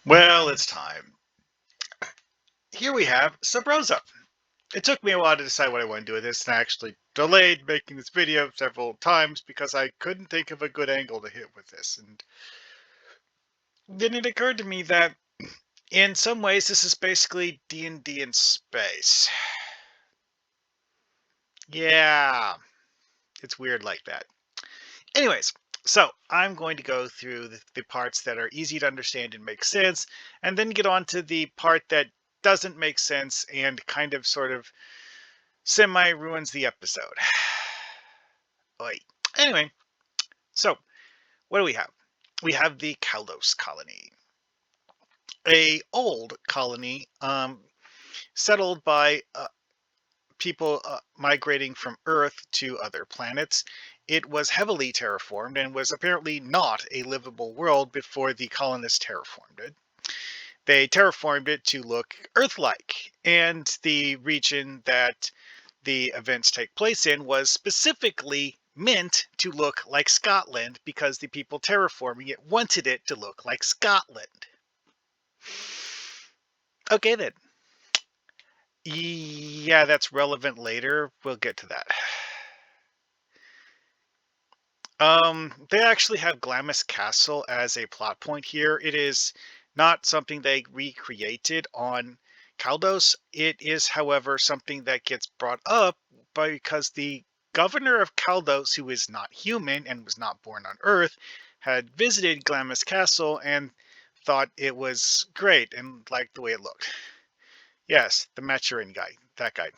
Well, it's time. Here we have Sub Rosa. It took me a while to decide what I want to do with this, and I actually delayed making this video several times because I couldn't think of a good angle to hit with this. And then it occurred to me that in some ways this is basically D&D in space. Yeah, it's weird like that. Anyways, so I'm going to go through the parts that are easy to understand and make sense, and then get on to the part that doesn't make sense and kind of sort of semi ruins the episode. Oy. Anyway, so what do we have? We have the Caldos colony, a old colony settled by people migrating from Earth to other planets. It was heavily terraformed and was apparently not a livable world before the colonists terraformed it. They terraformed it to look Earth-like, and the region that the events take place in was specifically meant to look like Scotland because the people terraforming it wanted it to look like Scotland. Okay then. Yeah, that's relevant later. We'll get to that. They actually have Glamis Castle as a plot point here. It is not something they recreated on Caldos. It is, however, something that gets brought up because the governor of Caldos, who is not human and was not born on Earth, had visited Glamis Castle and thought it was great and liked the way it looked. Yes, the Maturin guy, that guy.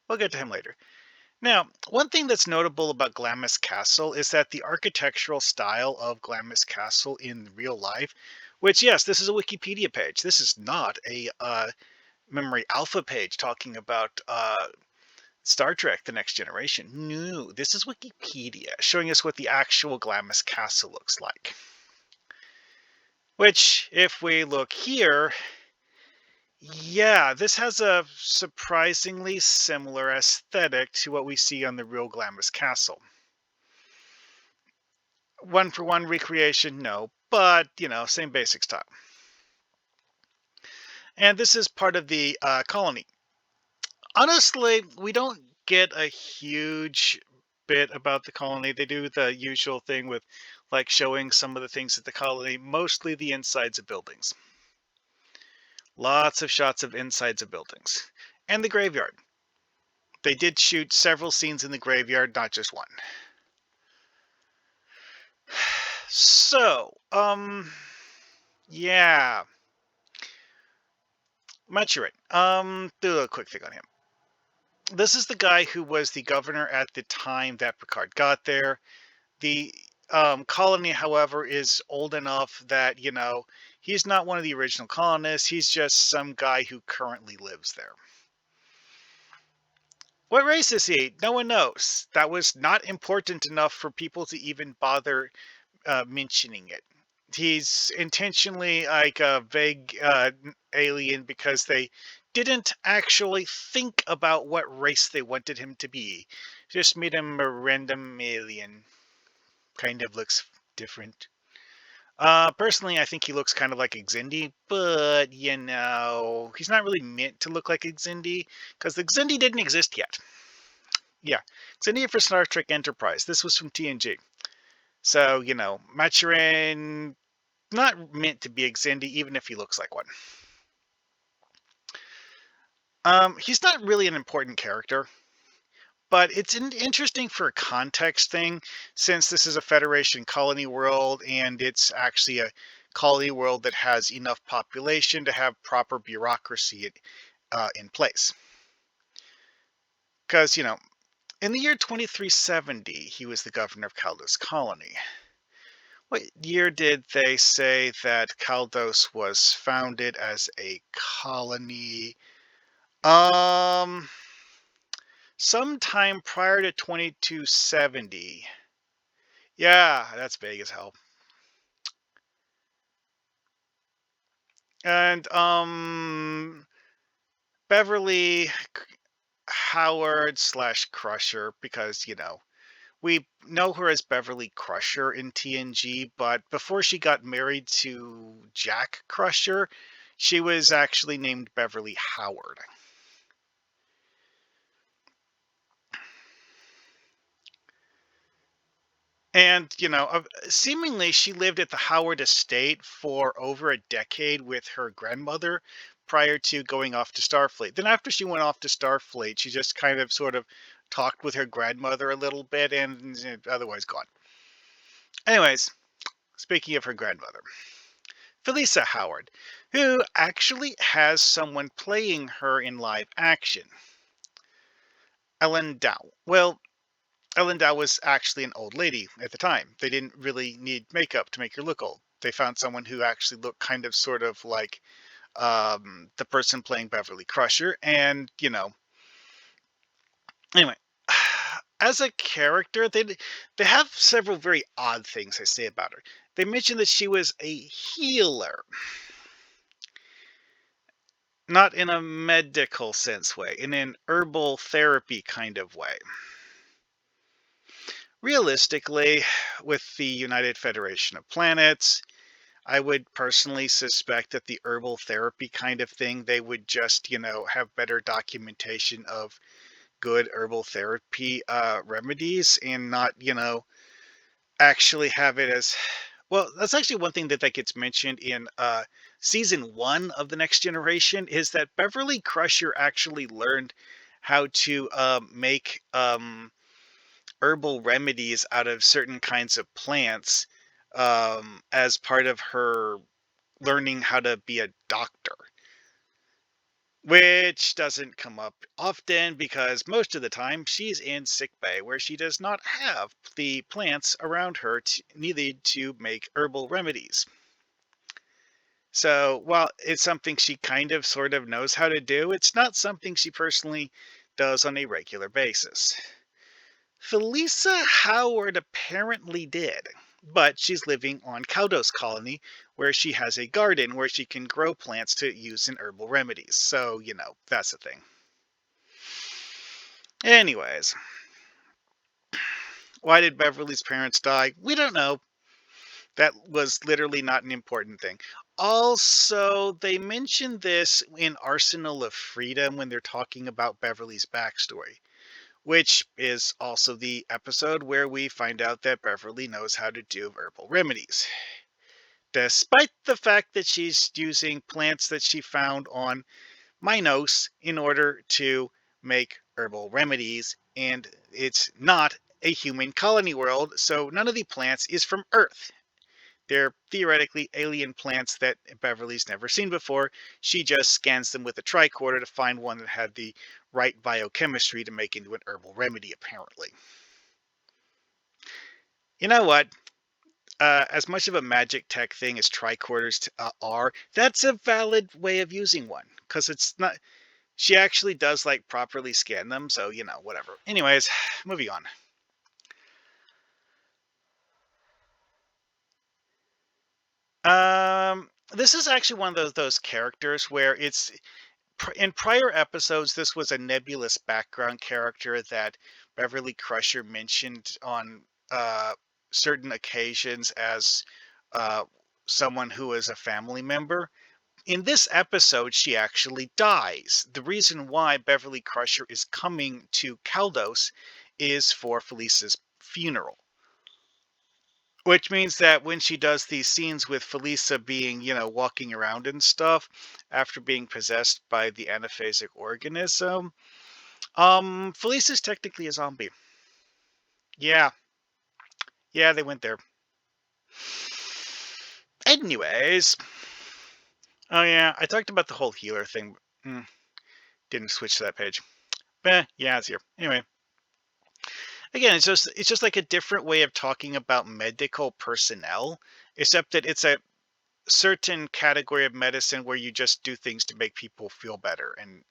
We'll get to him later. Now, one thing that's notable about Glamis Castle is that the architectural style of Glamis Castle in real life, which, yes, this is a Wikipedia page. This is not a Memory Alpha page talking about Star Trek The Next Generation. No, this is Wikipedia showing us what the actual Glamis Castle looks like. Which, if we look here, yeah, this has a surprisingly similar aesthetic to what we see on the real Glamis Castle. One-for-one recreation, no, but, same basic style. And this is part of the colony. Honestly, we don't get a huge bit about the colony. They do the usual thing with, like, showing some of the things at the colony, mostly the insides of buildings. Lots of shots of insides of buildings. And the graveyard. They did shoot several scenes in the graveyard, not just one. So, yeah. Maturin. Do a quick thing on him. This is the guy who was the governor at the time that Picard got there. The colony, however, is old enough that, he's not one of the original colonists. He's just some guy who currently lives there. What race is he? No one knows. That was not important enough for people to even bother mentioning it. He's intentionally like a vague alien because they didn't actually think about what race they wanted him to be. Just made him a random alien. Kind of looks different. Personally, I think he looks kind of like Xindi, but, he's not really meant to look like Xindi, because the Xindi didn't exist yet. Yeah, Xindi for Star Trek Enterprise. This was from TNG. So, Maturin, not meant to be Xindi, even if he looks like one. He's not really an important character, but it's interesting for a context thing, since this is a Federation colony world, and it's actually a colony world that has enough population to have proper bureaucracy in place. Because, in the year 2370, he was the governor of Caldos Colony. What year did they say that Caldos was founded as a colony? Sometime prior to 2270. Yeah, that's vague as hell. And Beverly Howard / Crusher, because We know her as Beverly Crusher in TNG, but before she got married to Jack Crusher, she was actually named Beverly Howard. And, seemingly she lived at the Howard estate for over a decade with her grandmother prior to going off to Starfleet. Then, after she went off to Starfleet, she just kind of sort of talked with her grandmother a little bit and otherwise gone. Anyways, speaking of her grandmother, Felisa Howard, who actually has someone playing her in live action. Ellen Dow. Well, Ellen Dow was actually an old lady at the time. They didn't really need makeup to make her look old. They found someone who actually looked kind of sort of like the person playing Beverly Crusher. And, anyway, as a character, they have several very odd things they say about her. They mentioned that she was a healer. Not in a medical sense way, in an herbal therapy kind of way. Realistically, with the United Federation of Planets, I would personally suspect that the herbal therapy kind of thing, they would just, have better documentation of good herbal therapy remedies and not, actually have it as well. That's actually one thing that gets mentioned in season 1 of the Next Generation is that Beverly Crusher actually learned how to make herbal remedies out of certain kinds of plants as part of her learning how to be a doctor, which doesn't come up often because most of the time she's in sick bay where she does not have the plants around her needed to make herbal remedies. So while it's something she kind of sort of knows how to do, it's not something she personally does on a regular basis. Felisa Howard apparently did, but she's living on Caldo's colony, where she has a garden where she can grow plants to use in herbal remedies. So, that's the thing. Anyways, why did Beverly's parents die? We don't know. That was literally not an important thing. Also, they mentioned this in Arsenal of Freedom when they're talking about Beverly's backstory, which is also the episode where we find out that Beverly knows how to do herbal remedies. Despite the fact that she's using plants that she found on Minos in order to make herbal remedies, and it's not a human colony world, so none of the plants is from Earth. They're theoretically alien plants that Beverly's never seen before. She just scans them with a tricorder to find one that had the right biochemistry to make into an herbal remedy, apparently. You know what? As much of a magic tech thing as tricorders are, that's a valid way of using one. Because it's not... She actually does, like, properly scan them, so, whatever. Anyways, moving on. This is actually one of those characters where it's in prior episodes. This was a nebulous background character that Beverly Crusher mentioned on certain occasions as someone who is a family member. In this episode, she actually dies. The reason why Beverly Crusher is coming to Caldos is for Felisa's funeral. Which means that when she does these scenes with Felisa being, walking around and stuff after being possessed by the anaphasic organism, Felisa's technically a zombie. Yeah. Yeah, they went there. Anyways. Oh yeah, I talked about the whole healer thing. Didn't switch to that page. Yeah, it's here. Anyway. Again, it's just like a different way of talking about medical personnel, except that it's a certain category of medicine where you just do things to make people feel better and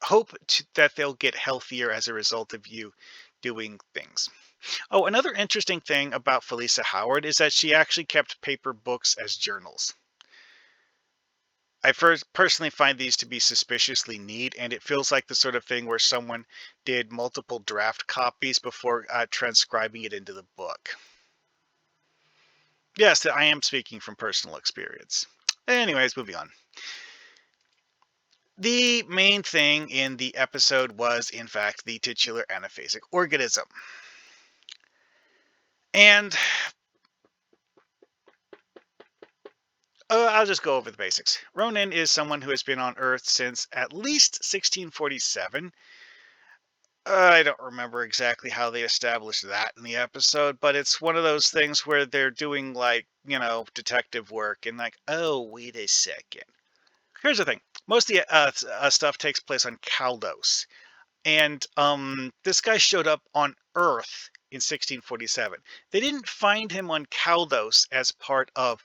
hope that they'll get healthier as a result of you doing things. Oh, another interesting thing about Felisa Howard is that she actually kept paper books as journals. I first personally find these to be suspiciously neat, and it feels like the sort of thing where someone did multiple draft copies before transcribing it into the book. Yes, I am speaking from personal experience. Anyways, moving on. The main thing in the episode was, in fact, the titular anaphasic organism. And I'll just go over the basics. Ronin is someone who has been on Earth since at least 1647. I don't remember exactly how they established that in the episode, but it's one of those things where they're doing, like, detective work and like, oh, wait a second. Here's the thing. Most of the stuff takes place on Caldos. And this guy showed up on Earth in 1647. They didn't find him on Caldos as part of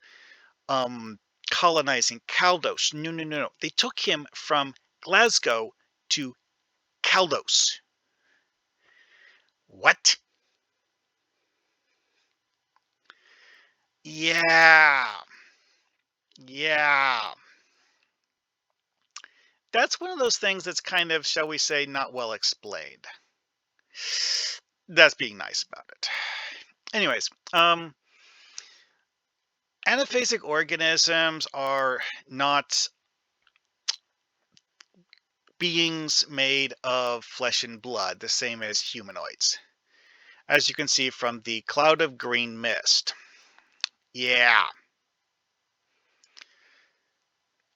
colonizing Caldos. No, no, no, no. They took him from Glasgow to Caldos. What? Yeah. Yeah. That's one of those things that's kind of, shall we say, not well explained. That's being nice about it. Anyways, anaphasic organisms are not beings made of flesh and blood, the same as humanoids, as you can see from the cloud of green mist. Yeah.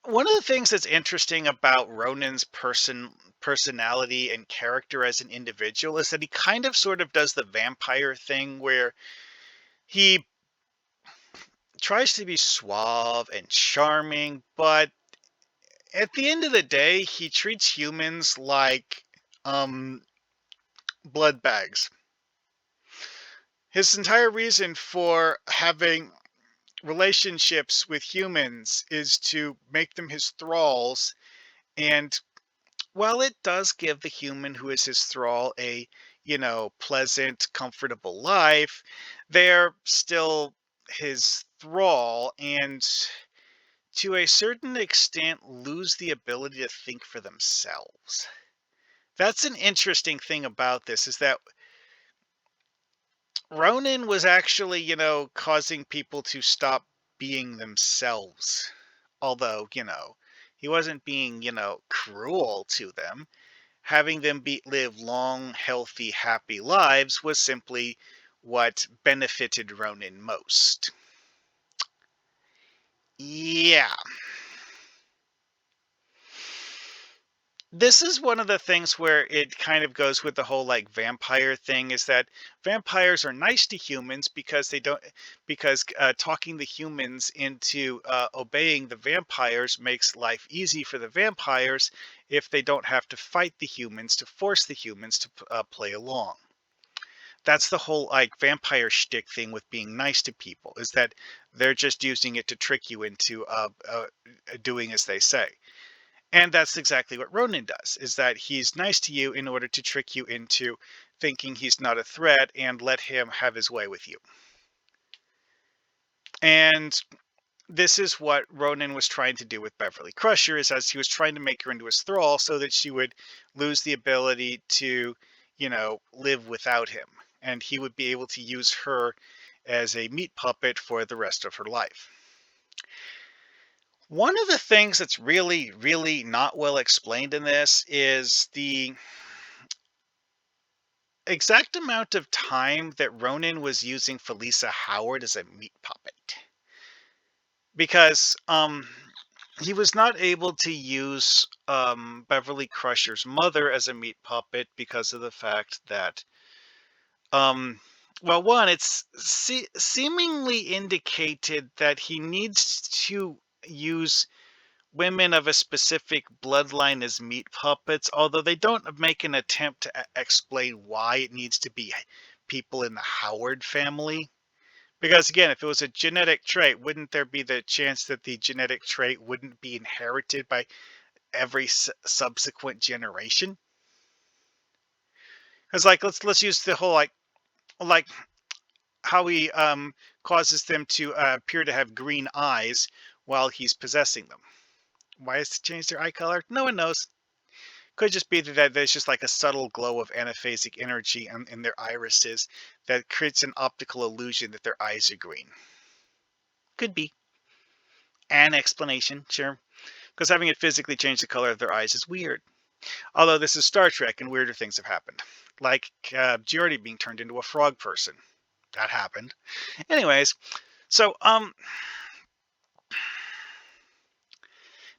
One of the things that's interesting about Ronin's personality and character as an individual is that he kind of sort of does the vampire thing where he tries to be suave and charming, but at the end of the day, he treats humans like blood bags. His entire reason for having relationships with humans is to make them his thralls, and while it does give the human who is his thrall a, pleasant, comfortable life, they're still his thrall, and to a certain extent lose the ability to think for themselves. That's an interesting thing about this, is that Ronin was actually, causing people to stop being themselves. Although, he wasn't being, cruel to them. Having them live long, healthy, happy lives was simply what benefited Ronin most. Yeah. This is one of the things where it kind of goes with the whole like vampire thing, is that vampires are nice to humans because talking the humans into obeying the vampires makes life easy for the vampires if they don't have to fight the humans to force the humans to play along. That's the whole like vampire shtick thing with being nice to people, is that they're just using it to trick you into doing as they say. And that's exactly what Ronin does, is that he's nice to you in order to trick you into thinking he's not a threat and let him have his way with you. And this is what Ronin was trying to do with Beverly Crusher, is as he was trying to make her into his thrall so that she would lose the ability to, live without him. And he would be able to use her as a meat puppet for the rest of her life. One of the things that's really, really not well explained in this is the exact amount of time that Ronin was using Felisa Howard as a meat puppet. Because he was not able to use Beverly Crusher's mother as a meat puppet because of the fact that, well, one, it's seemingly indicated that he needs to use women of a specific bloodline as meat puppets, although they don't make an attempt to explain why it needs to be people in the Howard family. Because again, if it was a genetic trait, wouldn't there be the chance that the genetic trait wouldn't be inherited by every subsequent generation? Because like let's use the whole like how he causes them to appear to have green eyes while he's possessing them. Why has it changed their eye color? No one knows. Could just be that there's just like a subtle glow of anaphasic energy in their irises that creates an optical illusion that their eyes are green. Could be an explanation, sure. Because having it physically change the color of their eyes is weird. Although this is Star Trek and weirder things have happened. Like Geordi being turned into a frog person. That happened. Anyways, so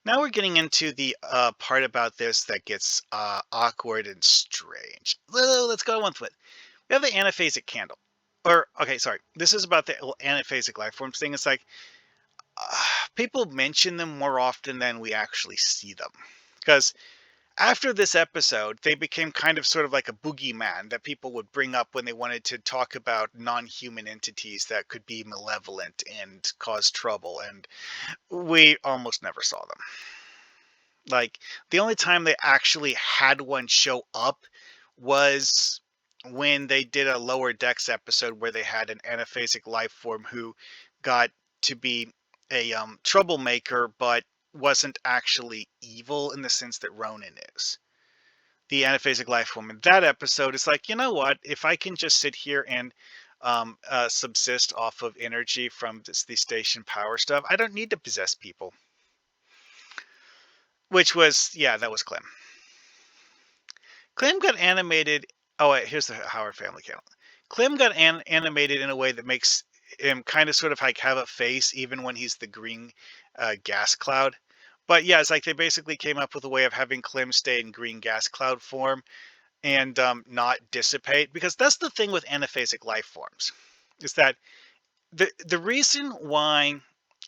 now we're getting into the part about this that gets awkward and strange. Let's go on with it. We have the anaphasic candle. Or, okay, sorry. This is about the anaphasic life forms thing. It's like people mention them more often than we actually see them. Because after this episode, they became kind of sort of like a boogeyman that people would bring up when they wanted to talk about non-human entities that could be malevolent and cause trouble. And we almost never saw them. Like, the only time they actually had one show up was when they did a Lower Decks episode where they had an anaphasic life form who got to be a troublemaker, but wasn't actually evil in the sense that Ronin is. The anaphasic life form in that episode is like, you know what? If I can just sit here and subsist off of energy from the station power stuff, I don't need to possess people. Which was, yeah, that was Clem. Clem got animated. Oh, wait, here's the Howard family channel. Clem got animated in a way that makes him kind of sort of like have a face, even when he's the green gas cloud. But yeah, it's like they basically came up with a way of having Clem stay in green gas cloud form and not dissipate. Because that's the thing with anaphasic life forms, is that the reason why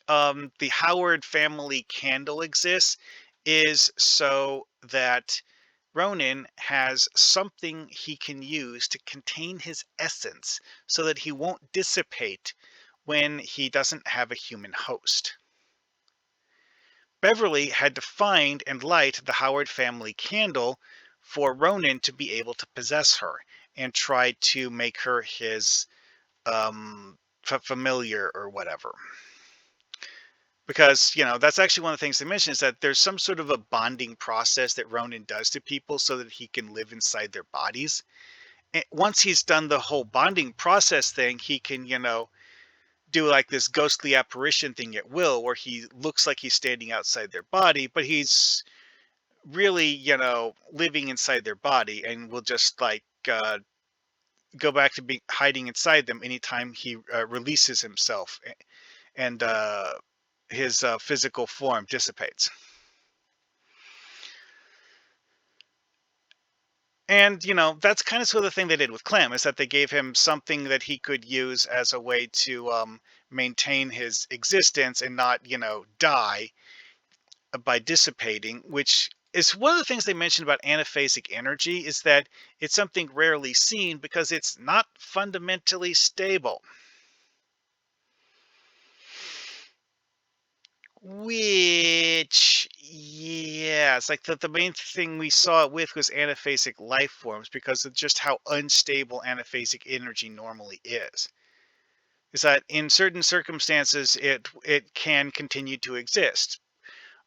the Howard family candle exists is so that Ronin has something he can use to contain his essence so that he won't dissipate when he doesn't have a human host. Beverly had to find and light the Howard family candle for Ronin to be able to possess her and try to make her his familiar or whatever. Because, that's actually one of the things they mention is that there's some sort of a bonding process that Ronin does to people so that he can live inside their bodies. And once he's done the whole bonding process thing, he can, do like this ghostly apparition thing at will, where he looks like he's standing outside their body, but he's really, living inside their body and will just like go back to being hiding inside them anytime he releases himself and his physical form dissipates. And, that's kind of sort of the thing they did with Clem, is that they gave him something that he could use as a way to maintain his existence and not, die by dissipating, which is one of the things they mentioned about anaphasic energy, is that it's something rarely seen because it's not fundamentally stable. Which, yeah, it's like the main thing we saw it with was anaphasic life forms because of just how unstable anaphasic energy normally is. Is that in certain circumstances it can continue to exist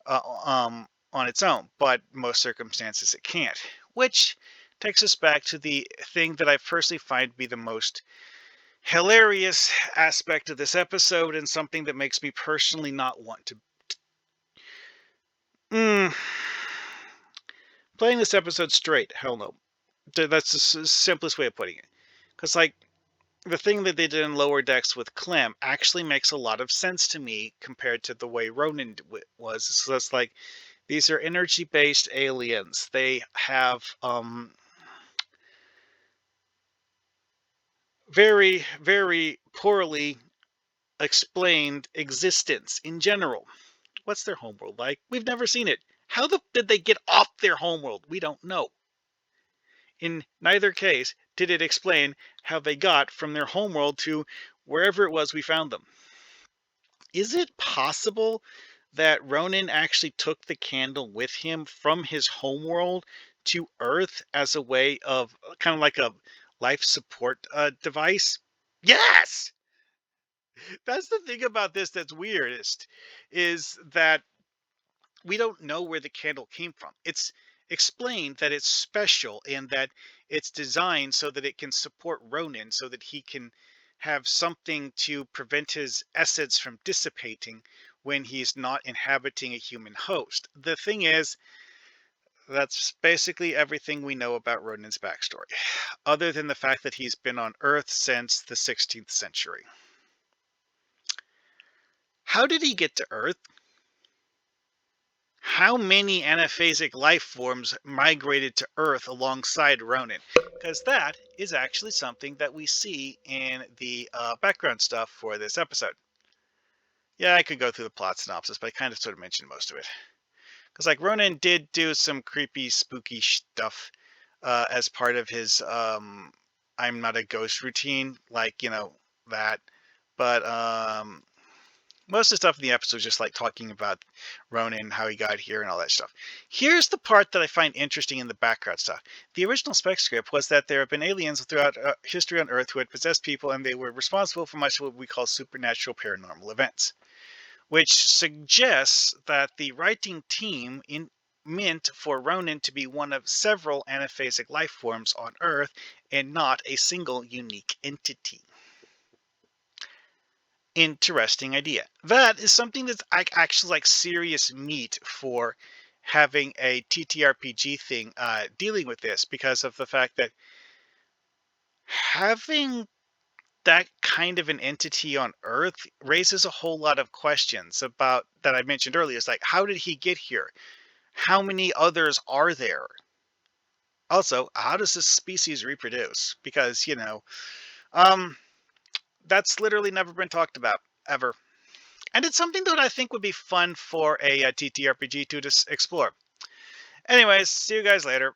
on its own, but most circumstances it can't. Which takes us back to the thing that I personally find to be the most hilarious aspect of this episode and something that makes me personally not want to playing this episode straight. Hell no. That's the simplest way of putting it. Because, like, the thing that they did in Lower Decks with Clem actually makes a lot of sense to me compared to the way Ronin was. So that's like, these are energy-based aliens. They have very, very poorly explained existence in general. What's their homeworld like? We've never seen it. How did they get off their homeworld? We don't know. In neither case did it explain how they got from their homeworld to wherever it was we found them. Is it possible that Ronin actually took the candle with him from his homeworld to Earth as a way of kind of like a life support device? Yes! That's the thing about this that's weirdest, is that we don't know where the candle came from. It's explained that it's special and that it's designed so that it can support Ronin, so that he can have something to prevent his essence from dissipating when he's not inhabiting a human host. The thing is, that's basically everything we know about Ronin's backstory, other than the fact that he's been on Earth since the 16th century. How did he get to Earth? How many anaphasic life forms migrated to Earth alongside Ronin? Because that is actually something that we see in the background stuff for this episode. Yeah, I could go through the plot synopsis, but I kind of sort of mentioned most of it. Because like Ronin did do some creepy, spooky stuff as part of his "I'm not a ghost" routine, like that. But most of the stuff in the episode is just like talking about Ronin, how he got here, and all that stuff. Here's the part that I find interesting in the background stuff. The original spec script was that there have been aliens throughout history on Earth who had possessed people, and they were responsible for much of what we call supernatural paranormal events, which suggests that the writing team meant for Ronin to be one of several anaphasic life forms on Earth and not a single unique entity. Interesting idea. That is something that's actually like serious meat for having a TTRPG thing dealing with this, because of the fact that having that kind of an entity on Earth raises a whole lot of questions about that I mentioned earlier. It's like, how did he get here? How many others are there? Also, how does this species reproduce? Because, um, that's literally never been talked about ever. And it's something that I think would be fun for a TTRPG to explore. Anyways, see you guys later.